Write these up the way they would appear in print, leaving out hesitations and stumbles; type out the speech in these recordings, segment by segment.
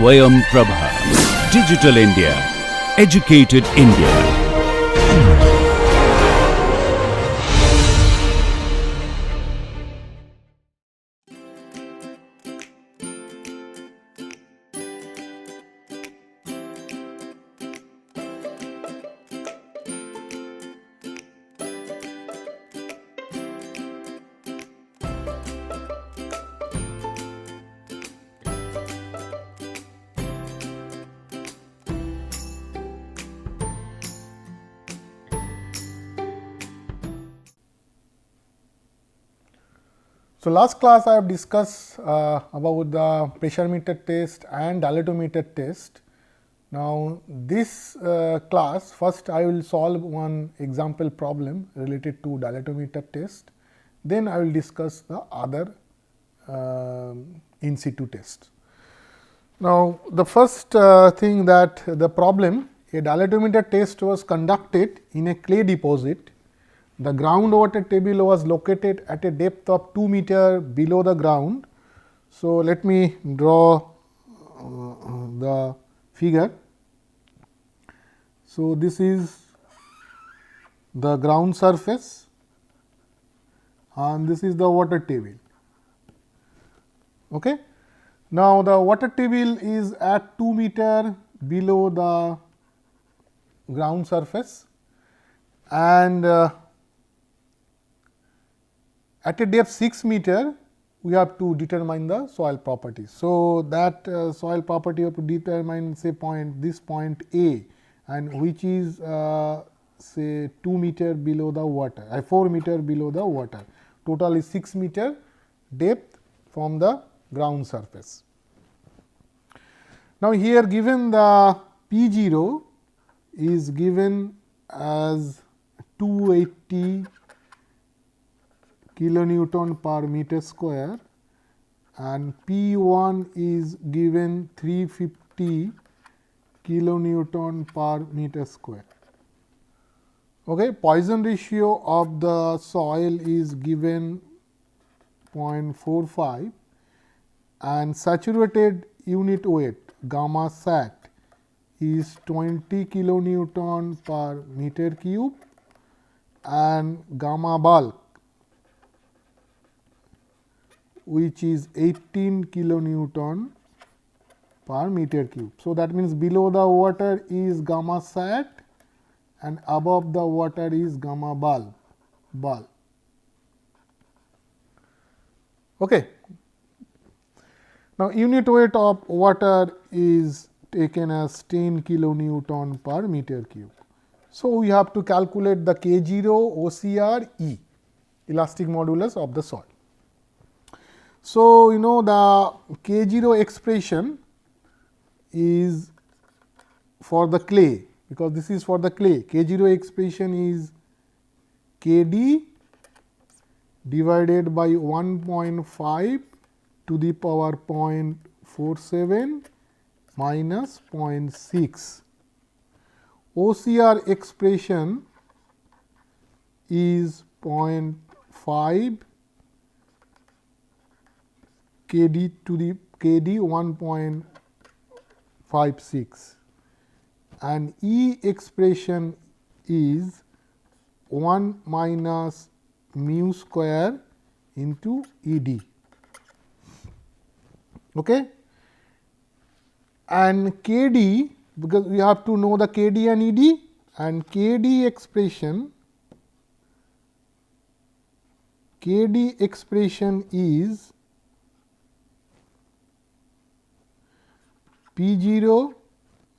Swayam Prabha. Digital India. Educated India. So, last class I have discussed about the pressure meter test and dilatometer test. Now, this class first I will solve one example problem related to dilatometer test, then I will discuss the other in situ test. Now, the first thing that the problem, a dilatometer test was conducted in a clay deposit. The groundwater table was located at a depth of 2 meter below the ground. So, let me draw the figure. So, this is the ground surface and this is the water table. Okay. Now, the water table is at 2 meter below the ground surface and at a depth 6 meter, we have to determine the soil properties. So, that soil property have to determine say this point A, and which is say 2 meter below the water, 4 meter below the water. Total is 6 meter depth from the ground surface. Now, here given the P0 is given as 280 kilonewton per meter square and P1 is given 350 kilonewton per meter square. Okay. Poisson ratio of the soil is given 0.45 and saturated unit weight gamma sat is 20 kilonewton per meter cube and gamma bulk which is 18 kilonewton per meter cube. So, that means below the water is gamma sat and above the water is gamma bulk. Okay. Now, unit weight of water is taken as 10 kilonewton per meter cube. So, we have to calculate the K0 OCR E, elastic modulus of the soil. So, you know the K0 expression is for the clay, because this is for the clay. K0 expression is Kd divided by 1.5 to the power 0.47 minus 0.6. OCR expression is 0.5 Kd to the Kd 1.56 and E expression is 1 minus mu square into Ed. Okay. And Kd, because we have to know the Kd and Ed, and Kd expression is P0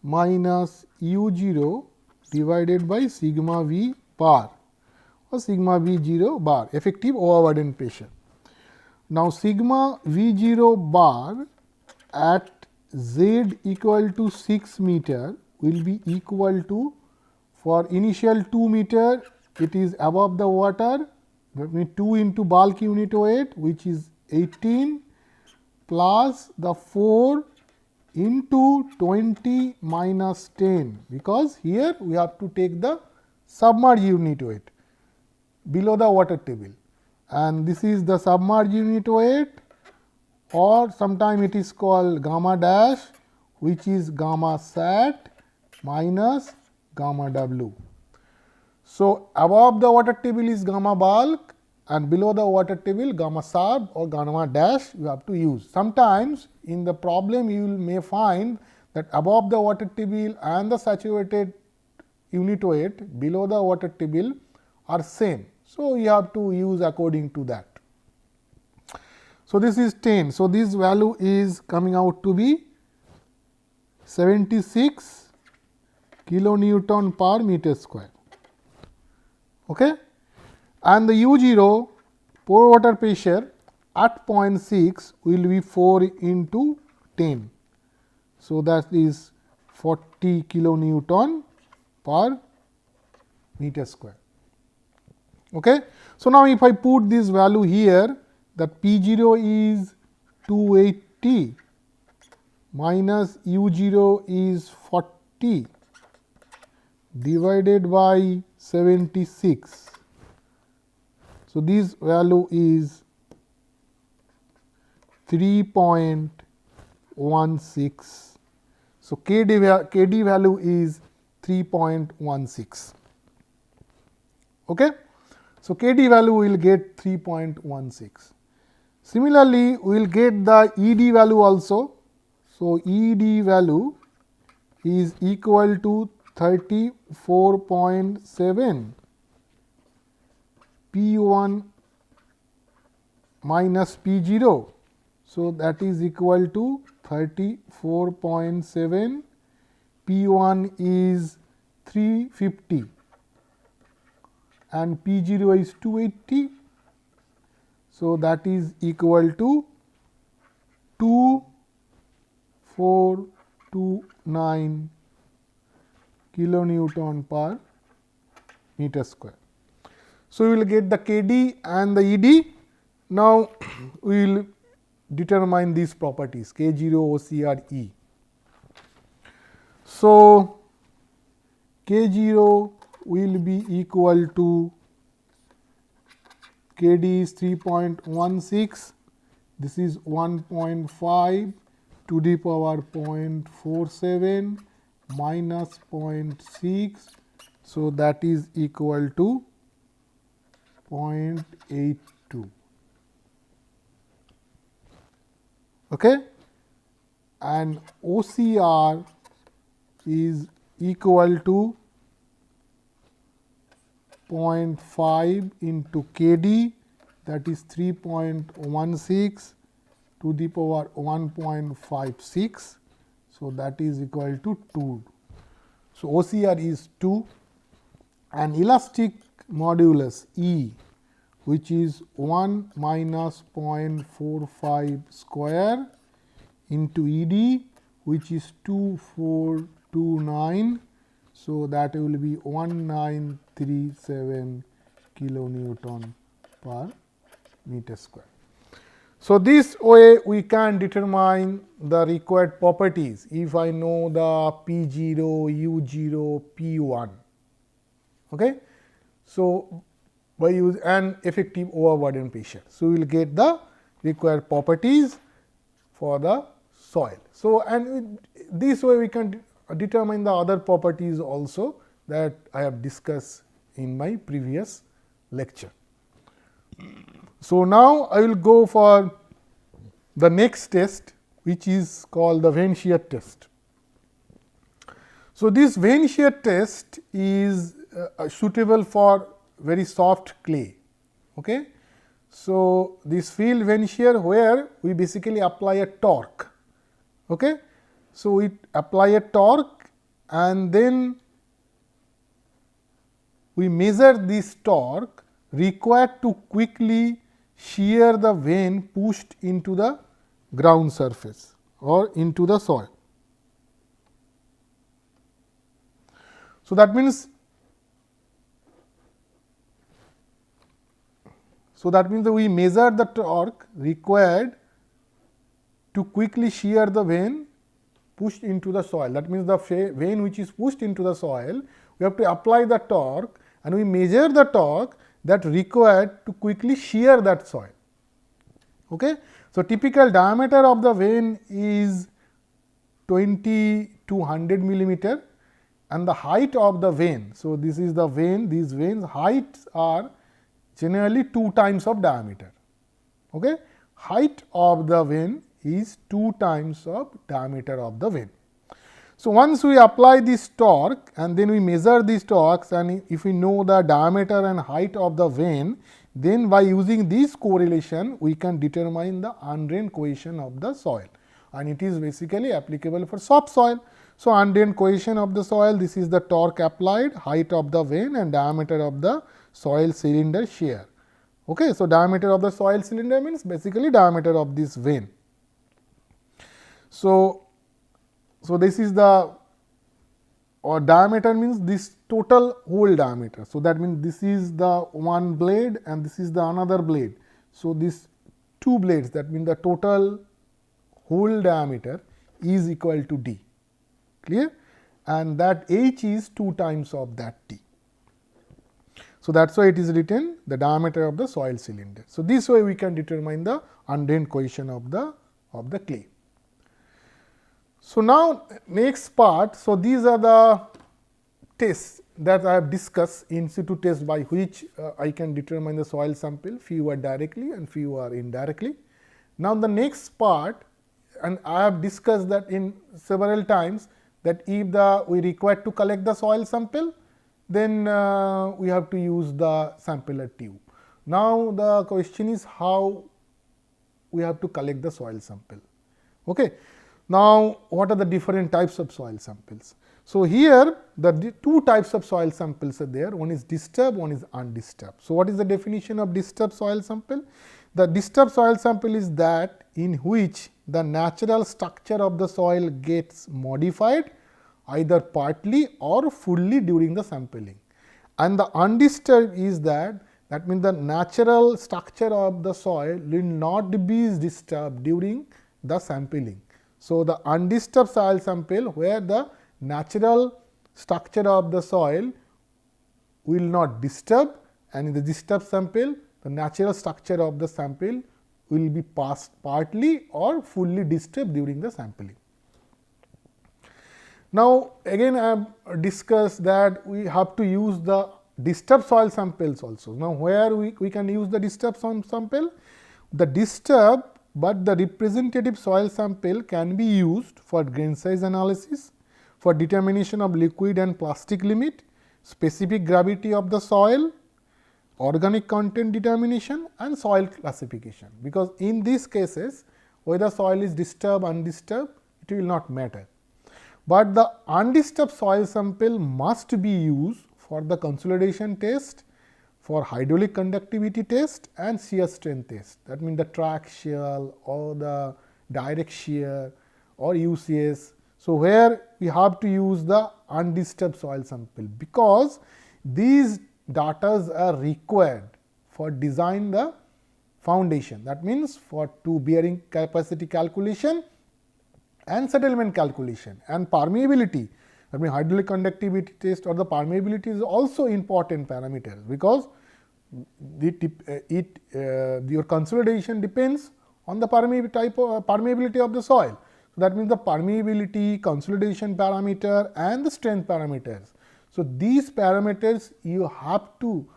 minus U0 divided by sigma V bar or sigma V0 bar, effective overburden pressure. Now, sigma V0 bar at Z equal to 6 meter will be equal to, for initial 2 meter it is above the water, that means 2 into bulk unit weight, which is 18 plus the 4 into 20 minus 10, because here we have to take the submerged unit weight below the water table, and this is the submerged unit weight, or sometime it is called gamma dash which is gamma sat minus gamma W. So, above the water table is gamma bulk and below the water table gamma sub or gamma dash you have to use. Sometimes in the problem you may find that above the water table and the saturated unit weight below the water table are same. So, you have to use according to that. So, this is 10. So, this value is coming out to be 76 kilonewton per meter square. Okay? And the U0 pore water pressure at 0.6 will be 4 into 10. So, that is 40 kilonewton per meter square. Okay? So, now if I put this value here, that P0 is 280 minus U0 is 40 divided by 76. So, this value is 3.16. So, KD value is 3.16. Okay? So, KD value will get 3.16. Similarly, we will get the ED value also. So, ED value is equal to 34.7 P1 minus P0. So, that is equal to 34.7, P1 is 350 and P0 is 280. So, that is equal to 2429 kilonewton per meter square. So, we will get the KD and the ED. Now, we will determine these properties K0, OCR, E. So, K0 will be equal to KD is 3.16, this is 1.5 to the power 0.47 minus 0.6. So, that is equal to 0.82. Okay? And OCR is equal to 0.5 into KD, that is 3.16 to the power 1.56. So, that is equal to 2. So, OCR is 2 and elastic modulus E, which is 1 minus 0.45 square into ED, which is 2429. So, that will be 1937 kilonewton per meter square. So, this way we can determine the required properties if I know the P0, U0, P1. Okay? So, by use an effective overburden pressure. So, we will get the required properties for the soil. So, and this way we can determine the other properties also that I have discussed in my previous lecture. So, now I will go for the next test, which is called the vane shear test. So, this vane shear test is suitable for very soft clay. Okay? So, this field vane shear where we basically apply a torque. Okay? So, we apply a torque and then we measure this torque required to quickly shear the vane pushed into the ground surface or into the soil. So, that means that we measure the torque required to quickly shear the vane pushed into the soil. That means, the vane which is pushed into the soil, we have to apply the torque and we measure the torque that required to quickly shear that soil. Okay? So, typical diameter of the vane is 20 to 100 millimeter, and the height of the vein. So, this is the vein, these veins heights are generally 2 times of diameter. Okay? Height of the vein is 2 times of diameter of the vein. So, once we apply this torque and then we measure these torques, and if we know the diameter and height of the vein, then by using this correlation we can determine the undrained cohesion of the soil, and it is basically applicable for soft soil. So, undrained cohesion of the soil, this is the torque applied, height of the vein and diameter of the soil cylinder shear. Okay. So, diameter of the soil cylinder means basically diameter of this vein. So, this is the diameter means this total whole diameter. So, that means this is the one blade and this is the another blade. So, these 2 blades, that means the total whole diameter is equal to d, clear, and that h is 2 times of that t. So, that is why it is written the diameter of the soil cylinder. So, this way we can determine the undrained cohesion of the clay. So, now next part. So, these are the tests that I have discussed, in situ test by which I can determine the soil sample, few are directly and few are indirectly. Now, the next part, and I have discussed that in several times, that if we require to collect the soil sample, then we have to use the sampler tube. Now, the question is how we have to collect the soil sample. Okay. Now, what are the different types of soil samples? So, here the 2 types of soil samples are there, one is disturbed, one is undisturbed. So, what is the definition of disturbed soil sample? The disturbed soil sample is that in which the natural structure of the soil gets modified either partly or fully during the sampling, and the undisturbed is that means the natural structure of the soil will not be disturbed during the sampling. So, the undisturbed soil sample where the natural structure of the soil will not disturb, and in the disturbed sample the natural structure of the sample will be partly or fully disturbed during the sampling. Now, again I have discussed that we have to use the disturbed soil samples also. Now, where we can use the disturbed soil sample? The disturbed but the representative soil sample can be used for grain size analysis, for determination of liquid and plastic limit, specific gravity of the soil, organic content determination and soil classification, because in these cases whether soil is disturbed or undisturbed, it will not matter. But the undisturbed soil sample must be used for the consolidation test, for hydraulic conductivity test and shear strength test. That means, the track shear or the direct shear or UCS. So, where we have to use the undisturbed soil sample, because these data are required for design the foundation. That means, for to bearing capacity calculation and settlement calculation and permeability. I mean, hydraulic conductivity test or the permeability is also important parameters, because your consolidation depends on the permeability of the soil. So, that means, the permeability, consolidation parameter and the strength parameters. So, these parameters you have to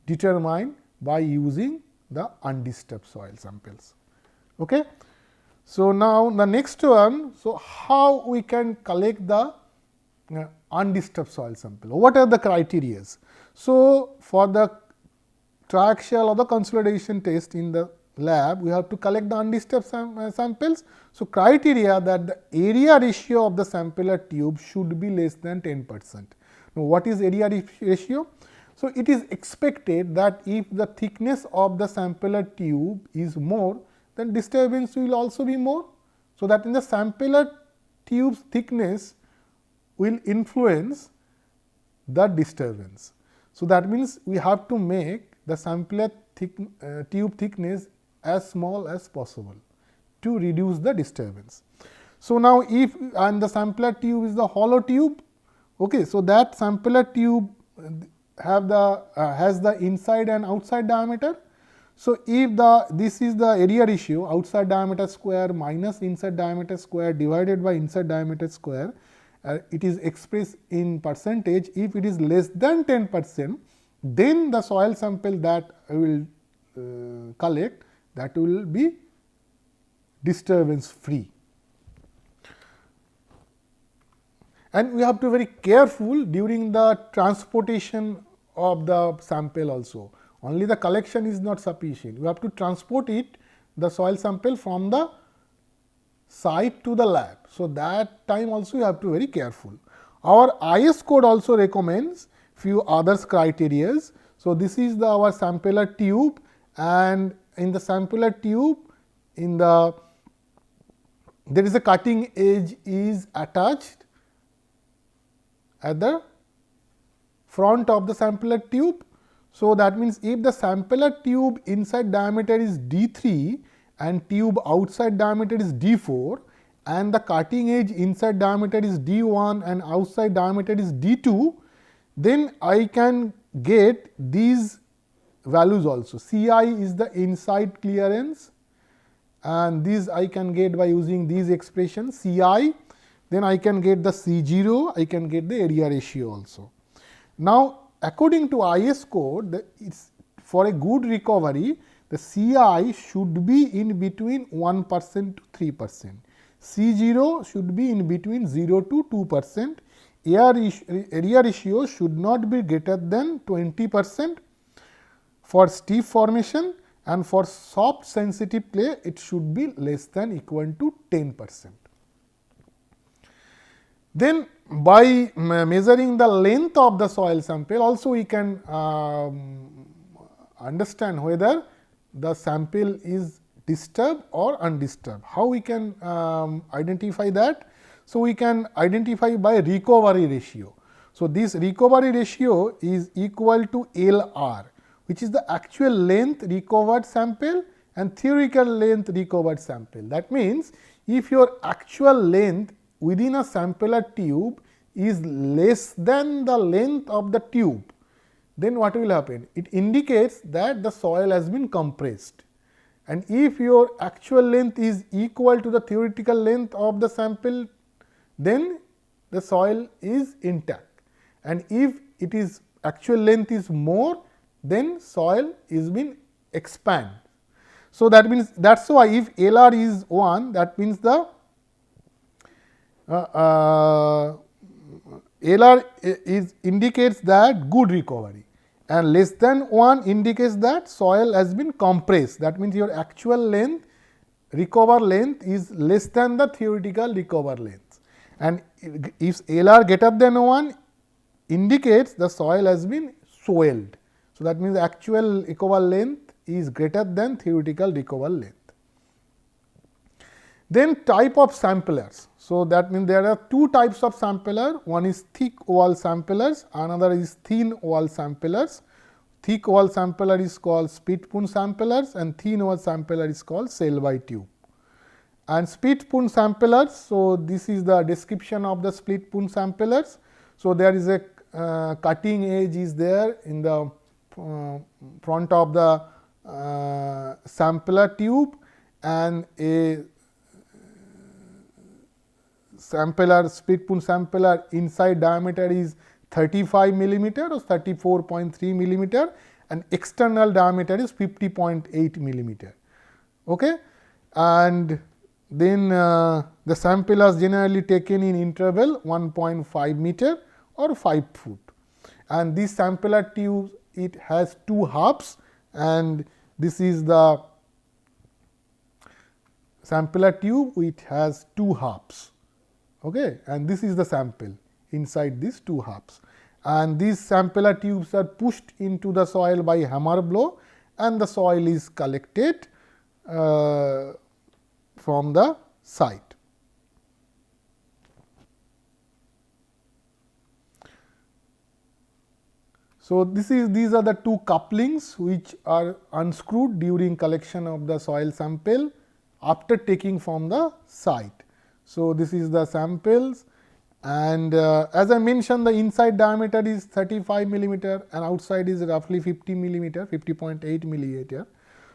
determine by using the undisturbed soil samples. Okay. So, now the next one, so how we can collect the undisturbed soil sample? What are the criteria? So, for the track shell or the consolidation test in the lab, we have to collect the undisturbed samples. So, criteria that the area ratio of the sampler tube should be less than 10%. Now, what is area ratio? So, it is expected that if the thickness of the sampler tube is more, then disturbance will also be more. So, that in the sampler tube's thickness will influence the disturbance. So, that means, we have to make the sampler tube thickness as small as possible to reduce the disturbance. So, now if and the sampler tube is the hollow tube, okay, so that sampler tube have the has the inside and outside diameter. So, if this is the area ratio, outside diameter square minus inside diameter square divided by inside diameter square, it is expressed in percentage. If it is less than 10%, then the soil sample that I will collect, that will be disturbance free. And we have to be very careful during the transportation of the sample also. Only the collection is not sufficient. We have to transport it, the soil sample, from the site to the lab. So, that time also you have to be very careful. Our IS code also recommends few others criterias. So, this is our sampler tube, and in the sampler tube, there is a cutting edge is attached at the front of the sampler tube. So, that means, if the sampler tube inside diameter is D3 and tube outside diameter is D4 and the cutting edge inside diameter is D1 and outside diameter is D2, then I can get these values also. Ci is the inside clearance, and these I can get by using these expressions Ci. Then I can get the C0, I can get the area ratio also. Now, according to IS code, for a good recovery, the Ci should be in between 1% to 3%. C0 should be in between 0 to 2%. Area ratio should not be greater than 20% for stiff formation, and for soft sensitive clay it should be less than equal to 10%. Then, by measuring the length of the soil sample, also we can understand whether the sample is disturbed or undisturbed. How we can identify that? So, we can identify by recovery ratio. So, this recovery ratio is equal to LR, which is the actual length recovered sample and theoretical length recovered sample. That means, if your actual length within a sampler tube is less than the length of the tube, then what will happen? It indicates that the soil has been compressed, and if your actual length is equal to the theoretical length of the sample, then the soil is intact, and if it is actual length is more, then soil is been expanded. So, that means, that is why if LR is 1, that means the LR indicates that good recovery, and less than 1 indicates that soil has been compressed. That means, your actual length, recover length is less than the theoretical recover length, and if LR greater than 1 indicates the soil has been swelled. So, that means, actual recover length is greater than theoretical recover length. Then, type of samplers. So, that means, there are two types of sampler. One is thick wall samplers, another is thin wall samplers. Thick wall sampler is called split spoon samplers, and thin wall sampler is called cell by tube. And split spoon samplers, so this is the description of the split spoon samplers. So, there is a cutting edge is there in the front of the sampler tube, and a sampler, split spoon sampler inside diameter is 35 millimeter or 34.3 millimeter, and external diameter is 50.8 millimeter. Okay? And then the sample is generally taken in interval 1.5 meter or 5 foot, and this sampler tube, it has two halves, and this is the sampler tube, it has two halves. Okay, and this is the sample inside these two halves, and these sampler tubes are pushed into the soil by hammer blow, and the soil is collected from the site. So, these are the two couplings which are unscrewed during collection of the soil sample after taking from the site. So, this is the samples, and as I mentioned, the inside diameter is 35 millimeter and outside is roughly 50 millimeter, 50.8 millimeter.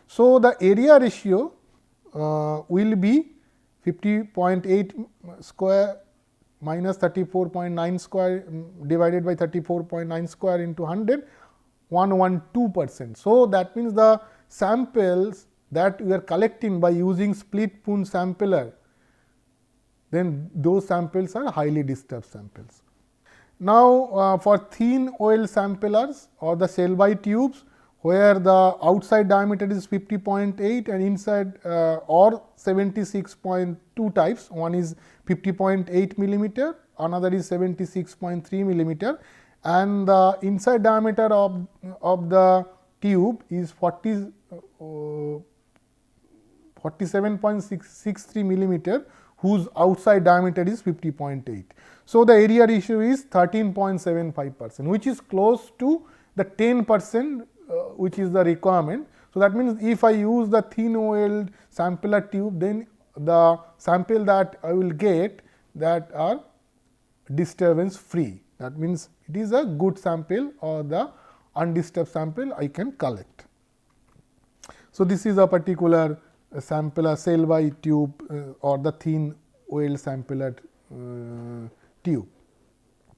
So, the area ratio will be 50.8 square minus 34.9 square divided by 34.9 square into 100, 112%. So, that means the samples that we are collecting by using split Punn's sampler, then those samples are highly disturbed samples. Now, for thin oil samplers or the Shelby tubes, where the outside diameter is 50.8 and inside or 76.2 types, one is 50.8 millimeter, another is 76.3 millimeter, and the inside diameter of the tube is 47.63 millimeter, whose outside diameter is 50.8. So, the area ratio is 13.75%, which is close to the 10% which is the requirement. So, that means if I use the thin oiled sampler tube, then the sample that I will get that are disturbance free. That means it is a good sample or the undisturbed sample I can collect. So, this is a particular sampler Shelby tube or the thin oil sampler tube.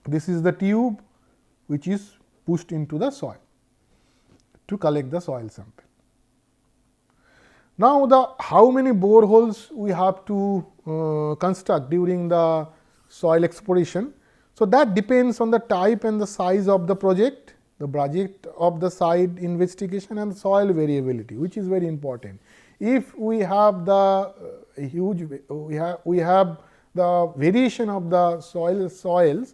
This is the tube which is pushed into the soil to collect the soil sample. Now, the how many boreholes we have to construct during the soil exploration. So, that depends on the type and the size of the project of the site investigation and soil variability, which is very important. If we have the we have the variation of the soils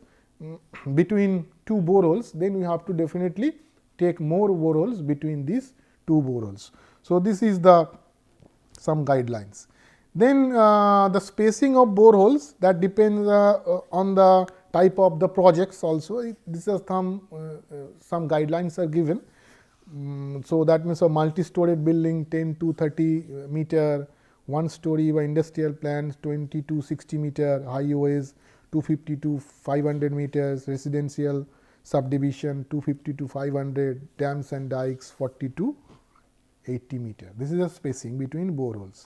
between two boreholes, then we have to definitely take more boreholes between these two boreholes. So, this is the some guidelines. Then the spacing of boreholes, that depends on the type of the projects also. This is some guidelines are given. So, that means a multi-storied building 10 to 30 meter, one story by industrial plants 20 to 60 meter, highways 250 to 500 meters, residential subdivision 250 to 500, dams and dikes 40 to 80 meter. This is the spacing between boreholes.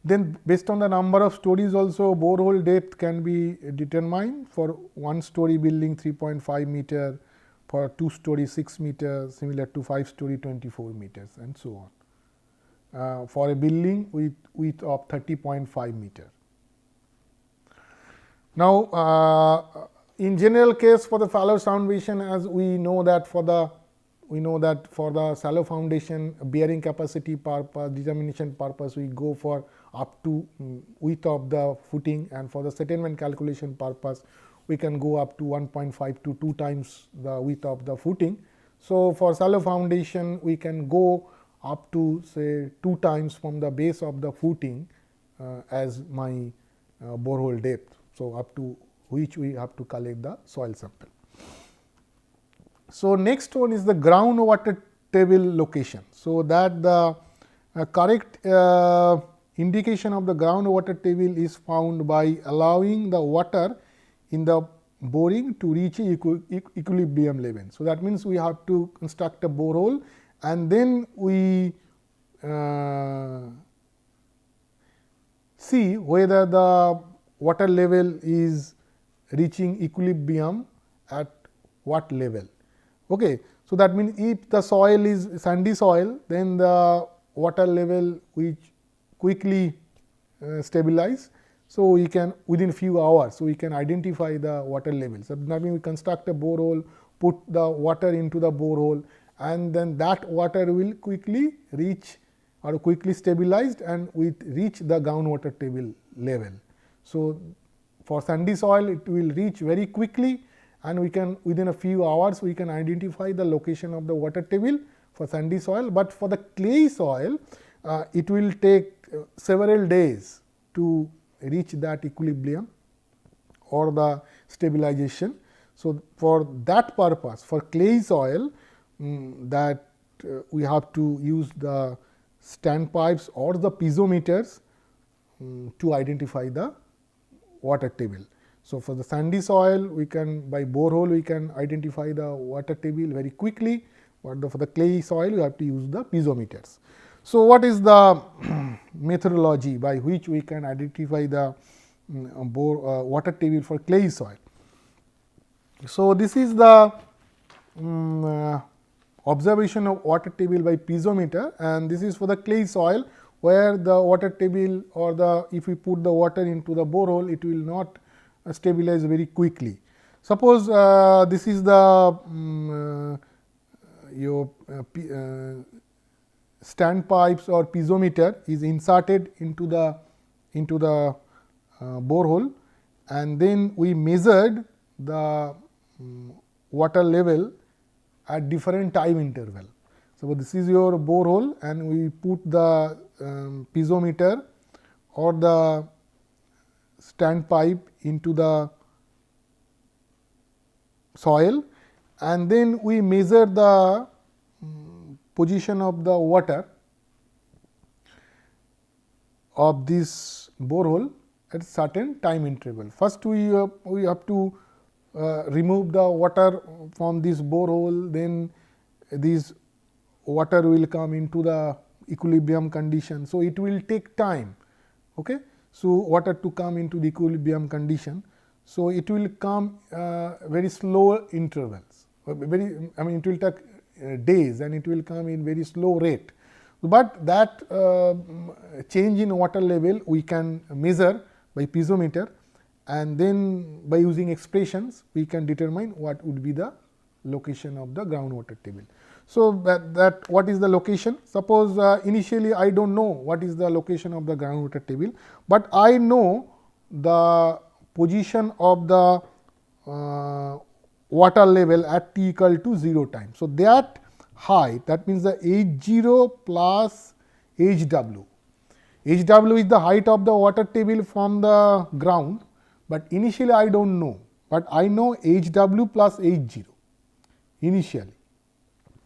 Then based on the number of stories also, borehole depth can be determined. For one story building 3.5 meter, for two story 6 meters, similar to 5 story 24 meters and so on. For a building with width of 30.5 meter. Now, in general case for the fallow foundation, as we know that for the shallow foundation bearing capacity purpose, determination purpose, we go for up to width of the footing, and for the settlement calculation purpose we can go up to 1.5 to 2 times the width of the footing. So, for shallow foundation we can go up to say 2 times from the base of the footing as my borehole depth. So, up to which we have to collect the soil sample. So, next one is the groundwater table location. So, that the correct indication of the groundwater table is found by allowing the water in the boring to reach equilibrium level. So, that means we have to construct a borehole and then we see whether the water level is reaching equilibrium at what level. Okay. So, that means if the soil is sandy soil, then the water level which quickly stabilize. So, we can within few hours, so we can identify the water level. So, that means we construct a borehole, put the water into the borehole, and then that water will quickly reach or quickly stabilized and will reach the groundwater table level. So, for sandy soil it will reach very quickly, and we can within a few hours we can identify the location of the water table for sandy soil, but for the clay soil it will take several days to reach that equilibrium or the stabilization. So, for that purpose, for clay soil that we have to use the standpipes or the piezometers to identify the water table. So, for the sandy soil we can by borehole we can identify the water table very quickly, but for the clay soil you have to use the piezometers. So, what is the methodology by which we can identify the water table for clay soil? So, this is the observation of water table by piezometer, and this is for the clay soil, where the water table, or the if we put the water into the borehole, it will not stabilize very quickly. Suppose this is the your standpipes or piezometer is inserted into the borehole, and then we measured the water level at different time interval. So, this is your borehole, and we put the piezometer or the standpipe into the soil, and then we measure the position of the water of this borehole at certain time interval. First, we have to remove the water from this borehole, then this water will come into the equilibrium condition. So, it will take time. Okay? So, water to come into the equilibrium condition. So, it will come very slow intervals, it will take days, and it will come in very slow rate. But that change in water level we can measure by piezometer, and then by using expressions we can determine what would be the location of the groundwater table. So, that what is the location? Suppose initially I do not know what is the location of the groundwater table, but I know the position of the water level at t equal to 0 time. So, that height, that means the H0 plus Hw. Hw is the height of the water table from the ground, but initially I do not know, but I know Hw plus H0 initially,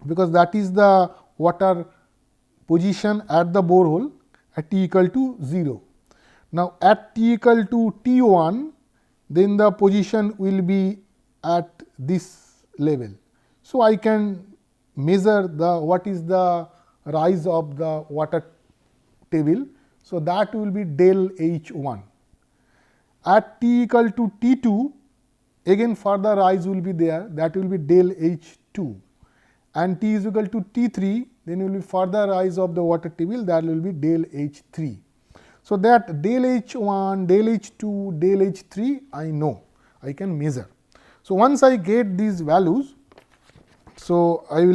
because that is the water position at the borehole at t equal to 0. Now, at t equal to T1, then the position will be at this level. So, I can measure the what is the rise of the water table. So, that will be del H1. At t equal to T2, again further rise will be there, that will be del H2, and t is equal to T3, then will be further rise of the water table, that will be del H3. So, that del H1, del H2, del H3 I know, I can measure. So, once I get these values, so I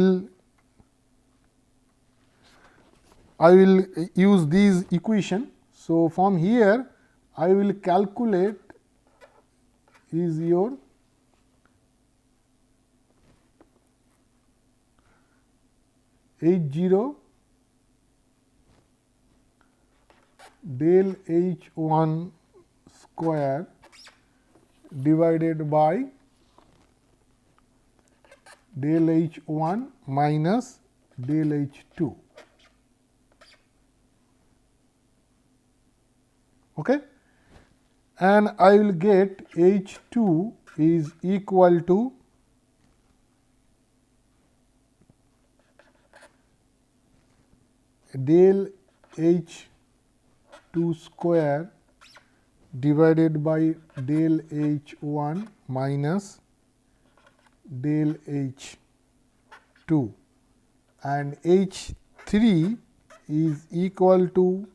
will use these equation. So, from here I will calculate is your H0 del H1 square divided by del H1 minus del H2. Okay? And I will get H2 is equal to del H2 square divided by del H1 minus del H2, and H3 is equal to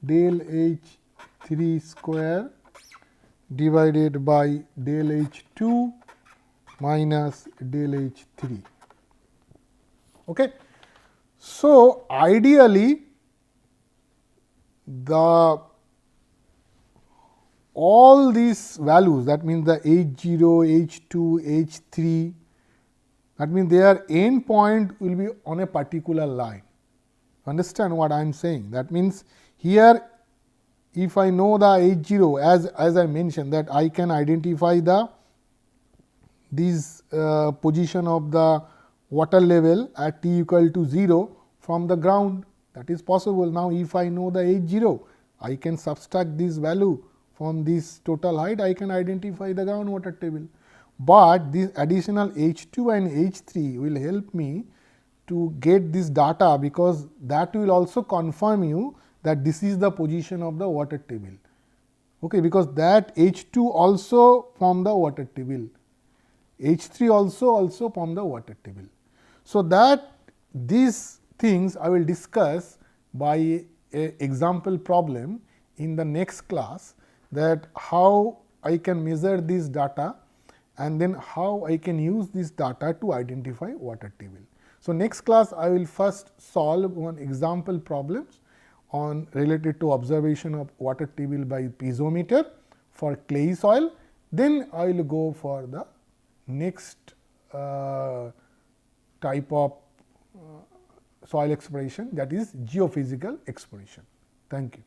del H3 square divided by del H2 minus del H3. Okay. So, ideally the all these values, that means the H0, H2, H3, that means their end point will be on a particular line. Understand what I am saying? That means here if I know the H0, as I mentioned, that I can identify the this position of the water level at t equal to 0 from the ground, that is possible. Now, if I know the H0, I can subtract this value from this total height, I can identify the groundwater table. But this additional H2 and H3 will help me to get this data, because that will also confirm you that this is the position of the water table. Okay, because that H2 also form the water table, H3 also form the water table. So, that these things I will discuss by a example problem in the next class, that how I can measure this data and then how I can use this data to identify water table. So, next class I will first solve one example problems on related to observation of water table by piezometer for clay soil. Then I will go for the next type of soil exploration, that is geophysical exploration. Thank you.